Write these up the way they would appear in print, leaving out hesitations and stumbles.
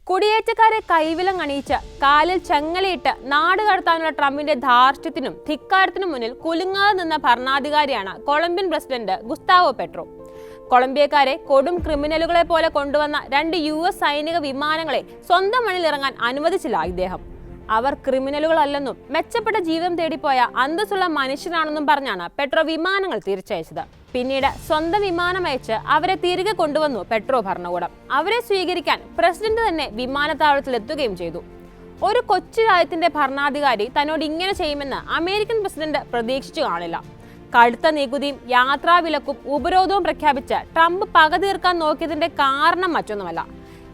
കുടിയേറ്റക്കാരെ കൈവിലങ്ങണിയിച്ച് കാലിൽ ചങ്ങലയിട്ട് നാട് കടത്താനുള്ള ട്രംപിന്റെ ധാർഷ്ട്യത്തിനും ധിക്കാരത്തിനും മുന്നിൽ കുലുങ്ങാതെ നിന്ന ഭരണാധികാരിയാണ് കൊളംബിയൻ പ്രസിഡന്റ് ഗുസ്താവോ പെട്രോ. കൊളംബിയക്കാരെ കൊടും ക്രിമിനലുകളെ പോലെ കൊണ്ടുവന്ന 2 US സൈനിക വിമാനങ്ങളെ സ്വന്തം മണ്ണിലിറങ്ങാൻ അനുവദിച്ചില്ല ഇദ്ദേഹം. അവർ ക്രിമിനലുകളല്ലെന്നും മെച്ചപ്പെട്ട ജീവിതം തേടിപ്പോയ അന്തസ്സുള്ള മനുഷ്യരാണെന്നും പറഞ്ഞാണ് പെട്രോ വിമാനങ്ങൾ തിരിച്ചയച്ചത്. പിന്നീട് സ്വന്തം വിമാനം അയച്ച് അവരെ തിരികെ കൊണ്ടുവന്നു പെട്രോ ഭരണകൂടം. അവരെ സ്വീകരിക്കാൻ പ്രസിഡന്റ് തന്നെ വിമാനത്താവളത്തിൽ എത്തുകയും ചെയ്തു. ഒരു കൊച്ചു രാജ്യത്തിന്റെ ഭരണാധികാരി തന്നോട് ഇങ്ങനെ ചെയ്യുമെന്ന് അമേരിക്കൻ പ്രസിഡന്റ് പ്രതീക്ഷിച്ചു കാണില്ല. കടുത്ത നികുതിയും യാത്രാവിലക്കും ഉപരോധവും പ്രഖ്യാപിച്ച് ട്രംപ് പക തീർക്കാൻ നോക്കിയതിന്റെ കാരണം മറ്റൊന്നുമല്ല.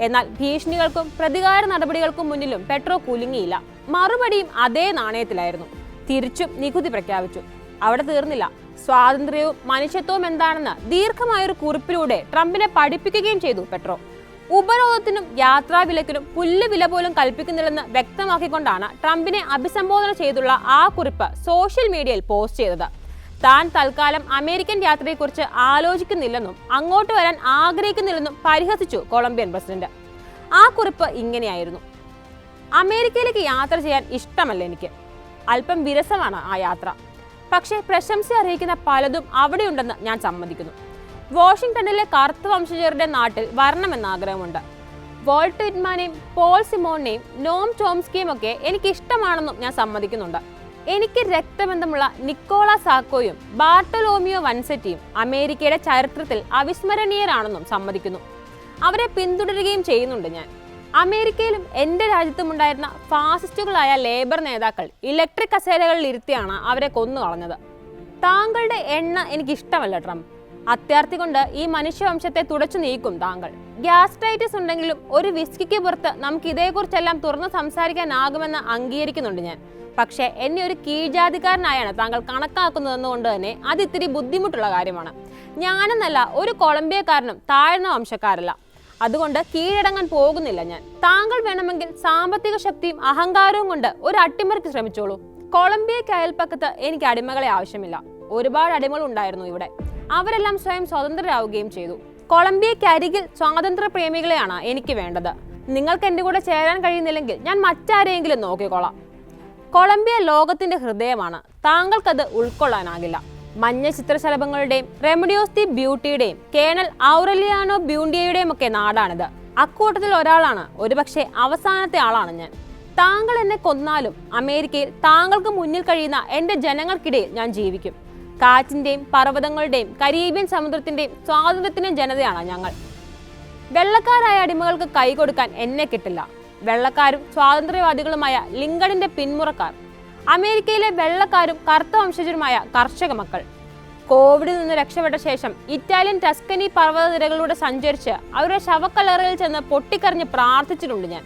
എന്നാൽ ഭീഷണികൾക്കും പ്രതികാര നടപടികൾക്കും മുന്നിലും പെട്രോ കുലുങ്ങിയില്ല. മറുപടിയും അതേ നാണയത്തിലായിരുന്നു. തിരിച്ചും നികുതി പ്രഖ്യാപിച്ചു. അവിടെ തീർന്നില്ല. സ്വാതന്ത്ര്യവും മനുഷ്യത്വവും എന്താണെന്ന് ദീർഘമായൊരു കുറിപ്പിലൂടെ ട്രംപിനെ പഠിപ്പിക്കുകയും ചെയ്തു പെട്രോ. ഉപരോധത്തിനും യാത്രാവിലക്കിനും പുല്ലുവില പോലും കൽപ്പിക്കുന്നില്ലെന്ന് വ്യക്തമാക്കിക്കൊണ്ടാണ് ട്രംപിനെ അഭിസംബോധന ചെയ്തുള്ള ആ കുറിപ്പ് സോഷ്യൽ മീഡിയയിൽ പോസ്റ്റ് ചെയ്തത്. താൻ തൽക്കാലം അമേരിക്കൻ യാത്രയെക്കുറിച്ച് ആലോചിക്കുന്നില്ലെന്നും അങ്ങോട്ട് വരാൻ ആഗ്രഹിക്കുന്നില്ലെന്നും പരിഹസിച്ചു കൊളംബിയൻ പ്രസിഡന്റ്. ആ കുറിപ്പ് ഇങ്ങനെയായിരുന്നു: അമേരിക്കയിലേക്ക് യാത്ര ചെയ്യാൻ ഇഷ്ടമല്ല എനിക്ക്. അല്പം വിരസമാണ് ആ യാത്ര. പക്ഷേ പ്രശംസ അറിയിക്കുന്ന പലതും അവിടെയുണ്ടെന്ന് ഞാൻ സമ്മതിക്കുന്നു. വാഷിംഗ്ടണിലെ കറുത്ത വംശജരുടെ നാട്ടിൽ വരണമെന്ന ആഗ്രഹമുണ്ട്. വോൾട്ട് വിറ്റ്മാനെയും പോൾ സിമോണിനെയും നോം ചോംസ്കിയും ഒക്കെ എനിക്ക് ഇഷ്ടമാണെന്നും ഞാൻ സമ്മതിക്കുന്നുണ്ട്. എനിക്ക് രക്തബന്ധമുള്ള നിക്കോള സാക്കോയും ബാർട്ടലോമിയോ വൻസെറ്റിയും അമേരിക്കയുടെ ചരിത്രത്തിൽ അവിസ്മരണീയരാണെന്നും സമ്മതിക്കുന്നു. അവരെ പിന്തുടരുകയും ചെയ്യുന്നുണ്ട് ഞാൻ. അമേരിക്കയിലും എൻ്റെ രാജ്യത്തും ഉണ്ടായിരുന്ന ഫാസിസ്റ്റുകളായ ലേബർ നേതാക്കൾ ഇലക്ട്രിക് കസേരകളിൽ ഇരുത്തിയാണ് അവരെ കൊന്നുകളഞ്ഞത്. താങ്കളുടെ എണ്ണ എനിക്കിഷ്ടമല്ല ട്രംപ്. അത്യാർത്ഥി കൊണ്ട് ഈ മനുഷ്യവംശത്തെ തുടച്ചു നീക്കും താങ്കൾ. ഗ്യാസ്ട്രൈറ്റിസ് ഉണ്ടെങ്കിലും ഒരു വിസ്കിക്ക് പുറത്ത് നമുക്ക് ഇതേക്കുറിച്ചെല്ലാം തുറന്ന് സംസാരിക്കാനാകുമെന്ന് അംഗീകരിക്കുന്നുണ്ട് ഞാൻ. പക്ഷേ എന്നെ ഒരു കീഴ്ജാതിക്കാരനായാണ് താങ്കൾ കണക്കാക്കുന്നതെന്നുകൊണ്ട് തന്നെ അത് ഇത്തിരി ബുദ്ധിമുട്ടുള്ള കാര്യമാണ്. ഞാനെന്നല്ല ഒരു കൊളംബിയക്കാരനും താഴ്ന്ന വംശക്കാരല്ല. അതുകൊണ്ട് കീഴടങ്ങാൻ പോകുന്നില്ല ഞാൻ. താങ്കൾ വേണമെങ്കിൽ സാമ്പത്തിക ശക്തിയും അഹങ്കാരവും കൊണ്ട് ഒരു അട്ടിമറിക്ക് ശ്രമിച്ചോളൂ. കൊളംബിയയ്ക്ക് അയൽപ്പക്കത്ത് എനിക്ക് അടിമകളെ ആവശ്യമില്ല. ഒരുപാട് അടിമകൾ ഉണ്ടായിരുന്നു ഇവിടെ. അവരെല്ലാം സ്വയം സ്വതന്ത്രരാവുകയും ചെയ്തു. കൊളംബിയയ്ക്ക് അരികിൽ സ്വാതന്ത്ര്യ പ്രേമികളെയാണ് എനിക്ക് വേണ്ടത്. നിങ്ങൾക്ക് എൻ്റെ കൂടെ ചേരാൻ കഴിയുന്നില്ലെങ്കിൽ ഞാൻ മറ്റാരെയെങ്കിലും നോക്കിക്കോളാം. കൊളംബിയ ലോകത്തിന്റെ ഹൃദയമാണ്. താങ്കൾക്കത് ഉൾക്കൊള്ളാനാകില്ല. മഞ്ഞ ചിത്രശലഭങ്ങളുടെയും റെമഡിയോസ് ദി ബ്യൂട്ടിയുടെയും കേണൽ ഔറലിയാനോ ബ്യൂണ്ടിയയുടെയും ഒക്കെ നാടാണിത്. അക്കൂട്ടത്തിൽ ഒരാളാണ്, ഒരുപക്ഷെ അവസാനത്തെ ആളാണ് ഞാൻ. താങ്കൾ എന്നെ കൊന്നാലും അമേരിക്കയിൽ താങ്കൾക്ക് മുന്നിൽ കഴിയുന്ന എൻ്റെ ജനങ്ങൾക്കിടയിൽ ഞാൻ ജീവിക്കും. കാറ്റിന്റെയും പർവ്വതങ്ങളുടെയും കരീബിയൻ സമുദ്രത്തിന്റെയും സ്വാതന്ത്ര്യത്തിന്റെയും ജനതയാണ് ഞങ്ങൾ. വെള്ളക്കാരായ അടിമകൾക്ക് കൈകൊടുക്കാൻ എന്നെ കിട്ടില്ല. വെള്ളക്കാരും സ്വാതന്ത്ര്യവാദികളുമായ ലിങ്കണിന്റെ പിന്മുറക്കാർ, അമേരിക്കയിലെ വെള്ളക്കാരും കറുത്ത വംശജരുമായ കർഷക മക്കൾ. കോവിഡിൽ നിന്ന് രക്ഷപ്പെട്ട ശേഷം ഇറ്റാലിയൻ ടസ്കനി പർവ്വതനിരകളിലൂടെ സഞ്ചരിച്ച് അവരുടെ ശവക്കല്ലറയിൽ ചെന്ന് പൊട്ടിക്കറിഞ്ഞ് പ്രാർത്ഥിച്ചിട്ടുണ്ട് ഞാൻ.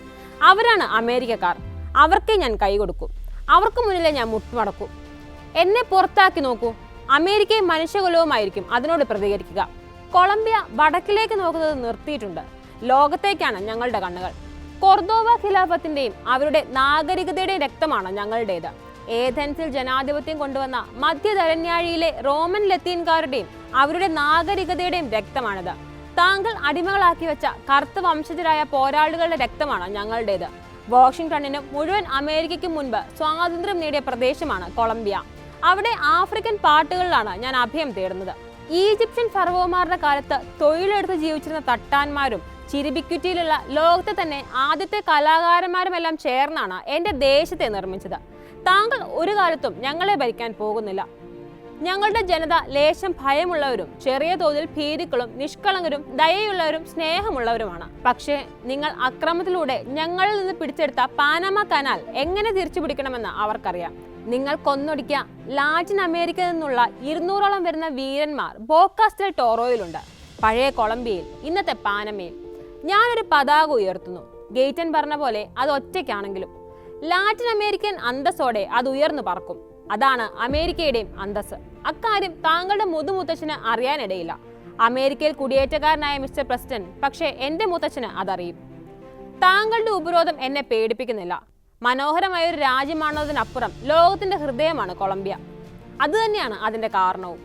അവരാണ് അമേരിക്കക്കാർ. അവർക്കേ ഞാൻ കൈകൊടുക്കും. അവർക്ക് മുന്നിലേ ഞാൻ മുട്ടുമടക്കൂ. എന്നെ പുറത്താക്കി നോക്കൂ. അമേരിക്കയും മനുഷ്യകുലവുമായിരിക്കും അതിനോട് പ്രതികരിക്കുക. കൊളംബിയ വടക്കിലേക്ക് നോക്കുന്നത് നിർത്തിയിട്ടുണ്ട്. ലോകത്തേക്കാണ് ഞങ്ങളുടെ കണ്ണുകൾ. കൊർദോവ ഖിലാഫത്തിന്റെയും അവരുടെ നാഗരികതയുടെയും രക്തമാണ് ഞങ്ങളുടേത്. ഏഥൻസിൽ ജനാധിപത്യം കൊണ്ടുവന്ന മധ്യധരണ്യാഴിയിലെ റോമൻ ലത്തീൻകാരുടെയും അവരുടെ നാഗരികതയുടെയും രക്തമാണിത്. താങ്കൾ അടിമകളാക്കി വെച്ച കറുത്ത വംശജരായ പോരാളികളുടെ രക്തമാണ് ഞങ്ങളുടേത്. വാഷിംഗ്ടണിനും മുഴുവൻ അമേരിക്കയ്ക്കും മുൻപ് സ്വാതന്ത്ര്യം നേടിയ പ്രദേശമാണ് കൊളംബിയ. അവിടെ ആഫ്രിക്കൻ പാട്ടുകളിലാണ് ഞാൻ അഭയം തേടുന്നത്. ഈജിപ്ഷ്യൻ ഫറവോമാരുടെ കാലത്ത് തൊഴിലെടുത്ത് ജീവിച്ചിരുന്ന തട്ടാന്മാരും ചിരിബിക്കുറ്റിയിലുള്ള ലോകത്തെ തന്നെ ആദ്യത്തെ കലാകാരന്മാരുമെല്ലാം ചേർന്നാണ് എൻ്റെ ദേശത്തെ നിർമ്മിച്ചത്. താങ്കൾ ഒരു കാലത്തും ഞങ്ങളെ ഭരിക്കാൻ പോകുന്നില്ല. ഞങ്ങളുടെ ജനത ലേശം ഭയമുള്ളവരും ചെറിയ തോതിൽ ഭീരുക്കളും നിഷ്കളങ്കരും ദയയുള്ളവരും സ്നേഹമുള്ളവരുമാണ്. പക്ഷേ നിങ്ങൾ അക്രമത്തിലൂടെ ഞങ്ങളിൽ നിന്ന് പിടിച്ചെടുത്ത പാനമ കനാൽ എങ്ങനെ തിരിച്ചു പിടിക്കണമെന്ന് അവർക്കറിയാം. നിങ്ങൾ കൊന്നൊടുക്കിയ ലാറ്റിൻ അമേരിക്കയിൽ നിന്നുള്ള 200ഓളം വരുന്ന വീരന്മാർ ബോക്കാസ്റ്റൽ ടോറോയിലുണ്ട്. പഴയ കൊളംബിയയിൽ, ഇന്നത്തെ പാനമയിൽ ഞാനൊരു പതാക ഉയർത്തുന്നു. ഗേറ്റൻ പറഞ്ഞ പോലെ അത് ഒറ്റയ്ക്കാണെങ്കിലും ലാറ്റിൻ അമേരിക്കൻ അന്തസ്സോടെ അത് ഉയർന്നു പറക്കും. അതാണ് അമേരിക്കയുടെയും അന്തസ്. അക്കാര്യം താങ്കളുടെ മുതുമുത്തച്ഛന് അറിയാനിടയില്ല. അമേരിക്കയിൽ കുടിയേറ്റക്കാരനായ മിസ്റ്റർ പ്രസിഡന്റ്, പക്ഷേ എൻ്റെ മുത്തച്ഛന് അതറിയും. താങ്കളുടെ ഉപരോധം എന്നെ പേടിപ്പിക്കുന്നില്ല. മനോഹരമായ ഒരു രാജ്യമാണതിനപ്പുറം ലോകത്തിന്റെ ഹൃദയമാണ് കൊളംബിയ. അതുതന്നെയാണ് അതിന്റെ കാരണവും.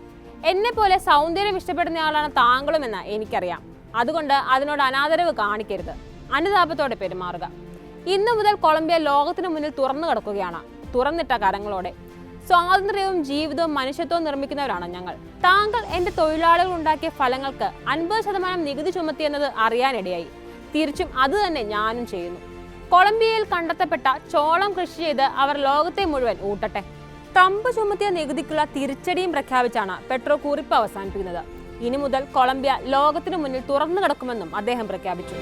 എന്നെ പോലെ സൗന്ദര്യം ഇഷ്ടപ്പെടുന്നയാളാണ് താങ്കളുമെന്ന് എനിക്കറിയാം. അതുകൊണ്ട് അതിനോട് അനാദരവ് കാണിക്കരുത്. അനുതാപത്തോടെ പെരുമാറുക. ഇന്നു മുതൽ കൊളംബിയ ലോകത്തിനു മുന്നിൽ തുറന്നു കിടക്കുകയാണ്, തുറന്നിട്ട കരങ്ങളോടെ. സ്വാതന്ത്ര്യവും ജീവിതവും മനുഷ്യത്വവും നിർമ്മിക്കുന്നവരാണ് ഞങ്ങൾ. താങ്കൾ എന്റെ തൊഴിലാളികൾ ഉണ്ടാക്കിയ ഫലങ്ങൾക്ക് 50% നികുതി ചുമത്തിയെന്നത് അറിയാനിടയായി. തിരിച്ചും അത് തന്നെ ഞാനും ചെയ്യുന്നു. കൊളംബിയയിൽ കണ്ടെത്തപ്പെട്ട ചോളം കൃഷി ചെയ്ത് അവർ ലോകത്തെ മുഴുവൻ ഊട്ടട്ടെ. ട്രംപ് ചുമത്തിയ നികുതിക്കുള്ള തിരിച്ചടിയും പ്രഖ്യാപിച്ചാണ് പെട്രോ കുറിപ്പ് അവസാനിപ്പിക്കുന്നത്. ഇനി മുതൽ കൊളംബിയ ലോകത്തിനു മുന്നിൽ തുറന്നു കിടക്കുമെന്നും അദ്ദേഹം പ്രഖ്യാപിച്ചു.